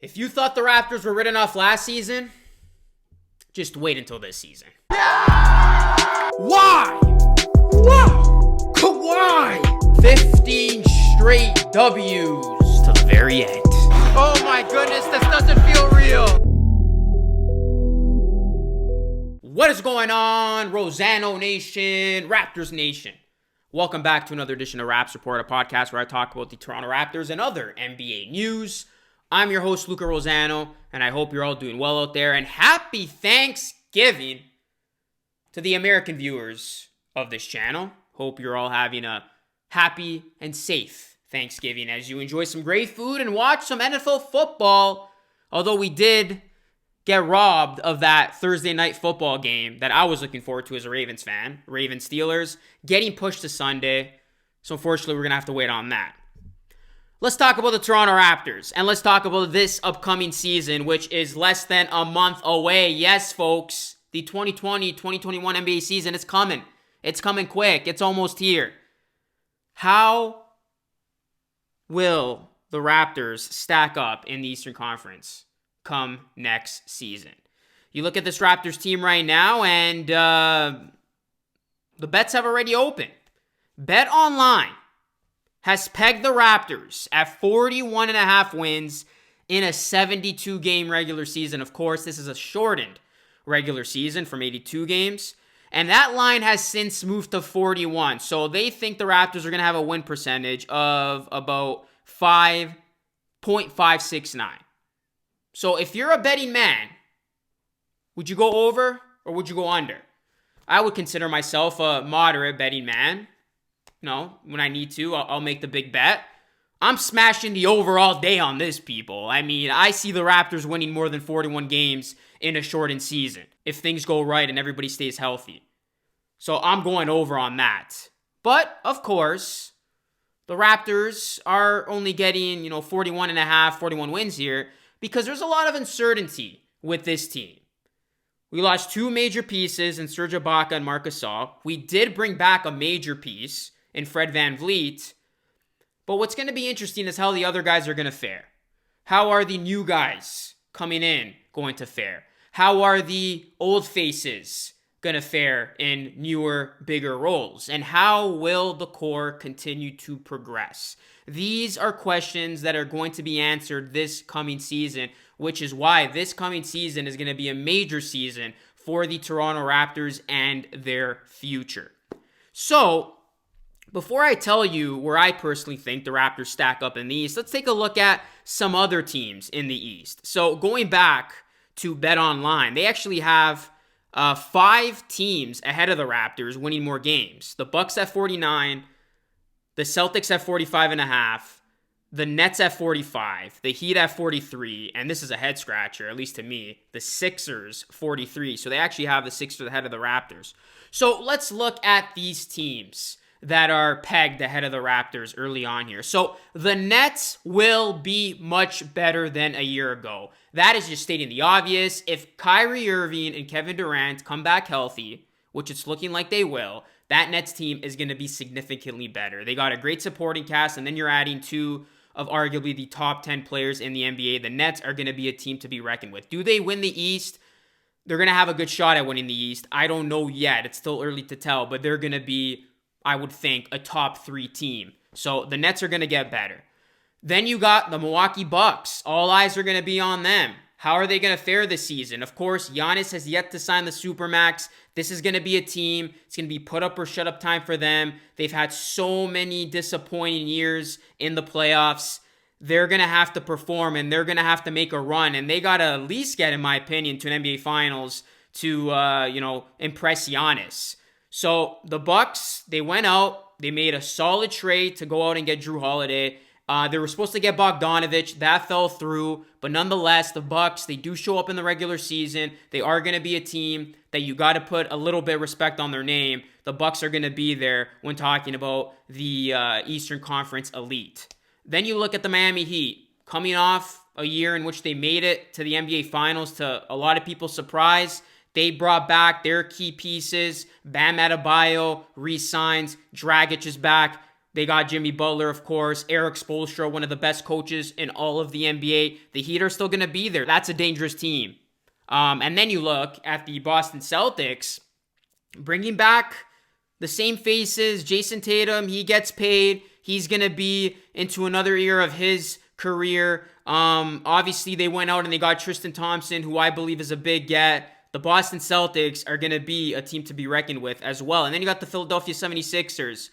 If you thought the Raptors were written off last season, just wait until this season. Why? Why? 15 straight W's to the very end. Oh my goodness, this doesn't feel real. What is going on, Rosano Nation, Raptors Nation? Welcome back to another edition of Raps Report, a podcast where I talk about the Toronto Raptors and other NBA news. I'm your host, Luca Rosano, and I hope you're all doing well out there. And happy Thanksgiving to the American viewers of this channel. Hope you're all having a happy and safe Thanksgiving as you enjoy some great food and watch some NFL football. Although we did get robbed of that Thursday night football game that I was looking forward to as a Ravens fan. Ravens-Steelers getting pushed to Sunday. So unfortunately, we're going to have to wait on that. Let's talk about the Toronto Raptors, and let's talk about this upcoming season, which is less than a month away. Yes, folks, the 2020-2021 NBA season is coming. It's coming quick. It's almost here. How will the Raptors stack up in the Eastern Conference come next season? You look at this Raptors team right now, and the bets have already opened. Bet Online has pegged the Raptors at 41.5 wins in a 72-game regular season. Of course, this is a shortened regular season from 82 games. And that line has since moved to 41. So they think the Raptors are going to have a win percentage of about 5.569. So if you're a betting man, would you go over or would you go under? I would consider myself a moderate betting man. When I need to, I'll make the big bet. I'm smashing the over all day on this, people. I mean, I see the Raptors winning more than 41 games in a shortened season if things go right and everybody stays healthy. So I'm going over on that. But, of course, the Raptors are only getting, 41 wins here because there's a lot of uncertainty with this team. We lost two major pieces in Serge Ibaka and Marc Gasol. We did bring back a major piece in Fred VanVleet. But what's going to be interesting is how the other guys are going to fare. How are the new guys coming in going to fare? How are the old faces going to fare in newer, bigger roles? And how will the core continue to progress? These are questions that are going to be answered this coming season, which is why this coming season is going to be a major season for the Toronto Raptors and their future. So, before I tell you where I personally think the Raptors stack up in the East, let's take a look at some other teams in the East. So going back to Bet Online, they actually have 5 teams ahead of the Raptors winning more games. The Bucks at 49, the Celtics at 45.5, the Nets at 45, the Heat at 43, and this is a head scratcher, at least to me, the Sixers 43. So they actually have the Sixers ahead of the Raptors. So let's look at these teams that are pegged ahead of the Raptors early on here. So the Nets will be much better than a year ago. That is just stating the obvious. If Kyrie Irving and Kevin Durant come back healthy, which it's looking like they will, that Nets team is going to be significantly better. They got a great supporting cast, and then you're adding 2 of arguably the top 10 players in the NBA. The Nets are going to be a team to be reckoned with. Do they win the East? They're going to have a good shot at winning the East. I don't know yet. It's still early to tell, but they're going to be, I would think, a top 3 team. So the Nets are going to get better. Then you got the Milwaukee Bucks. All eyes are going to be on them. How are they going to fare this season? Of course, Giannis has yet to sign the Supermax. This is going to be a team. It's going to be put up or shut up time for them. They've had so many disappointing years in the playoffs. They're going to have to perform, and they're going to have to make a run. And they got to at least get, in my opinion, to an NBA Finals to, impress Giannis. So the Bucks, they went out. They made a solid trade to go out and get Drew Holiday. They were supposed to get Bogdanović. That fell through. But nonetheless, the Bucks, they do show up in the regular season. They are going to be a team that you got to put a little bit of respect on their name. The Bucks are going to be there when talking about the Eastern Conference elite. Then you look at the Miami Heat, coming off a year in which they made it to the NBA Finals to a lot of people's surprise. They brought back their key pieces. Bam Adebayo re-signs. Dragic is back. They got Jimmy Butler, of course, Eric Spoelstra, one of the best coaches in all of the NBA. The Heat are still going to be there. That's a dangerous team. And then you look at the Boston Celtics, bringing back the same faces. Jason Tatum, he gets paid. He's going to be into another year of his career. Obviously, they went out and they got Tristan Thompson, who I believe is a big get. The Boston Celtics are going to be a team to be reckoned with as well. And then you got the Philadelphia 76ers.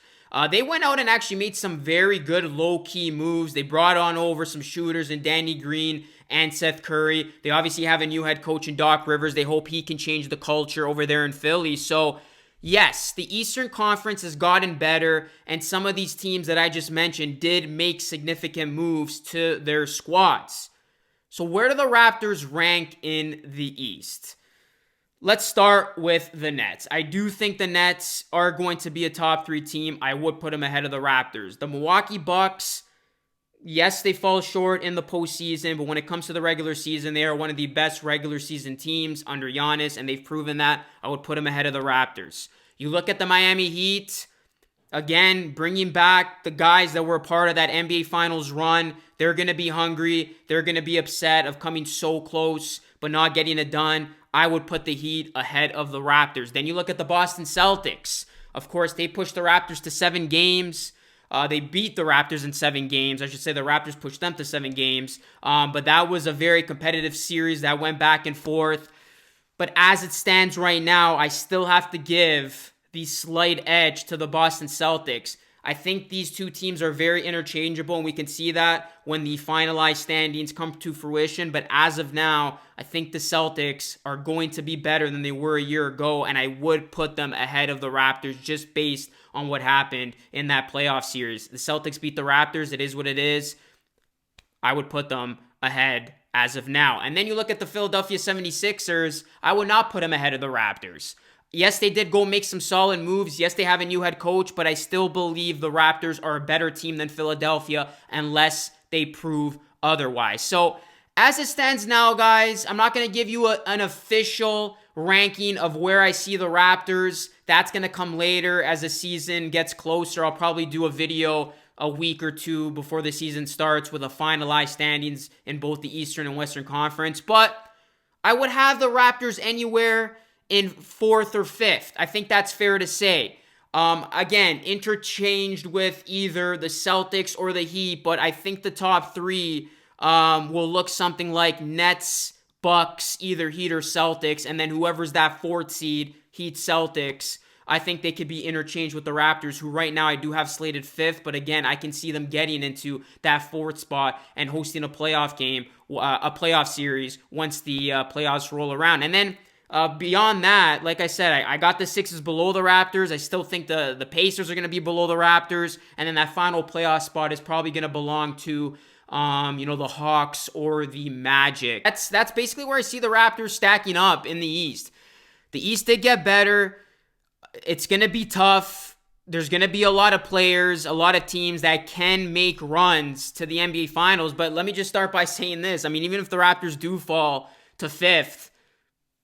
They went out and actually made some very good low-key moves. They brought on over some shooters in Danny Green and Seth Curry. They obviously have a new head coach in Doc Rivers. They hope he can change the culture over there in Philly. So, yes, the Eastern Conference has gotten better, and some of these teams that I just mentioned did make significant moves to their squads. So where do the Raptors rank in the East? Let's start with the Nets. I do think the Nets are going to be a top 3 team. I would put them ahead of the Raptors. The Milwaukee Bucks, yes, they fall short in the postseason, but when it comes to the regular season, they are one of the best regular season teams under Giannis, and they've proven that. I would put them ahead of the Raptors. You look at the Miami Heat, again, bringing back the guys that were a part of that NBA Finals run. They're going to be hungry. They're going to be upset of coming so close, but not getting it done. I would put the Heat ahead of the Raptors. Then you look at the Boston Celtics. Of course, they pushed the Raptors to 7 games. They beat the Raptors in 7 games. I should say the Raptors pushed them to 7 games. But that was a very competitive series that went back and forth. But as it stands right now, I still have to give the slight edge to the Boston Celtics. I think these two teams are very interchangeable, and we can see that when the finalized standings come to fruition. But as of now, I think the Celtics are going to be better than they were a year ago, and I would put them ahead of the Raptors just based on what happened in that playoff series. The Celtics beat the Raptors. It is what it is. I would put them ahead as of now. And then you look at the Philadelphia 76ers. I would not put them ahead of the Raptors. Yes, they did go make some solid moves. Yes, they have a new head coach, but I still believe the Raptors are a better team than Philadelphia unless they prove otherwise. So, as it stands now, guys, I'm not going to give you an official ranking of where I see the Raptors. That's going to come later as the season gets closer. I'll probably do a video a week or two before the season starts with a finalized standings in both the Eastern and Western Conference. But I would have the Raptors anywhere in 4th or 5th. I think that's fair to say. Again, interchanged with either the Celtics or the Heat, but I think the top 3 will look something like Nets, Bucks, either Heat or Celtics, and then whoever's that 4th seed, Heat, Celtics, I think they could be interchanged with the Raptors, who right now I do have slated 5th, but again, I can see them getting into that 4th spot and hosting a playoff game, a playoff series once the playoffs roll around. And then beyond that, like I said, I got the Sixers below the Raptors. I still think the Pacers are going to be below the Raptors. And then that final playoff spot is probably going to belong to, the Hawks or the Magic. That's basically where I see the Raptors stacking up in the East. The East did get better. It's going to be tough. There's going to be a lot of players, a lot of teams that can make runs to the NBA Finals. But let me just start by saying this. I mean, even if the Raptors do fall to 5th,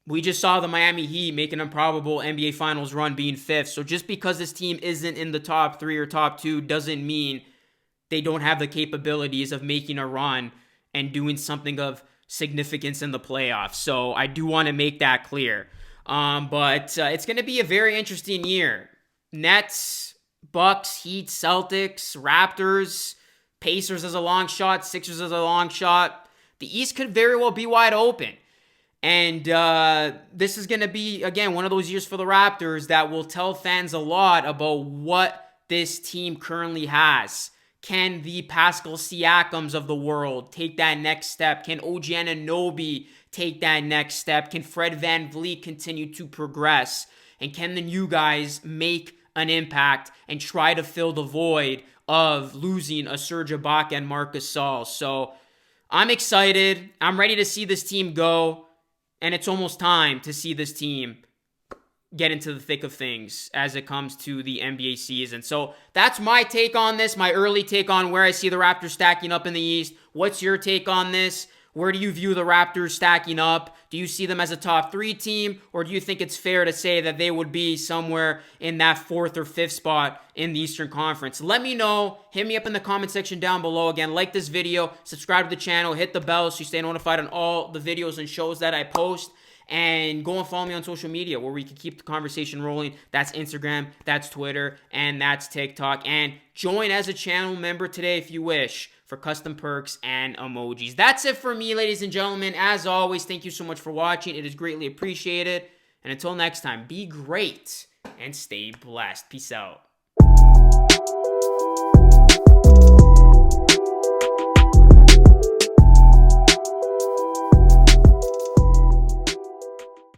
we just saw the Miami Heat make an improbable NBA Finals run being 5th. So just because this team isn't in the top 3 or top 2 doesn't mean they don't have the capabilities of making a run and doing something of significance in the playoffs. So I do want to make that clear. But it's going to be a very interesting year. Nets, Bucks, Heat, Celtics, Raptors, Pacers as a long shot, Sixers as a long shot. The East could very well be wide open. And this is going to be, again, one of those years for the Raptors that will tell fans a lot about what this team currently has. Can the Pascal Siakams of the world take that next step? Can OG Anunoby take that next step? Can Fred VanVleet continue to progress? And can the new guys make an impact and try to fill the void of losing a Serge Ibaka and Marc Gasol? So I'm excited. I'm ready to see this team go. And it's almost time to see this team get into the thick of things as it comes to the NBA season. So that's my take on this, my early take on where I see the Raptors stacking up in the East. What's your take on this? Where do you view the Raptors stacking up? Do you see them as a top 3 team, or do you think it's fair to say that they would be somewhere in that 4th or 5th spot in the Eastern Conference? Let me know. Hit me up in the comment section down below. Again, like this video, subscribe to the channel, hit the bell so you stay notified on all the videos and shows that I post. And go and follow me on social media where we can keep the conversation rolling. That's Instagram, that's Twitter, and that's TikTok. And join as a channel member today if you wish for custom perks and emojis. That's it for me, ladies and gentlemen. As always, thank you so much for watching. It is greatly appreciated. And until next time, be great and stay blessed. Peace out.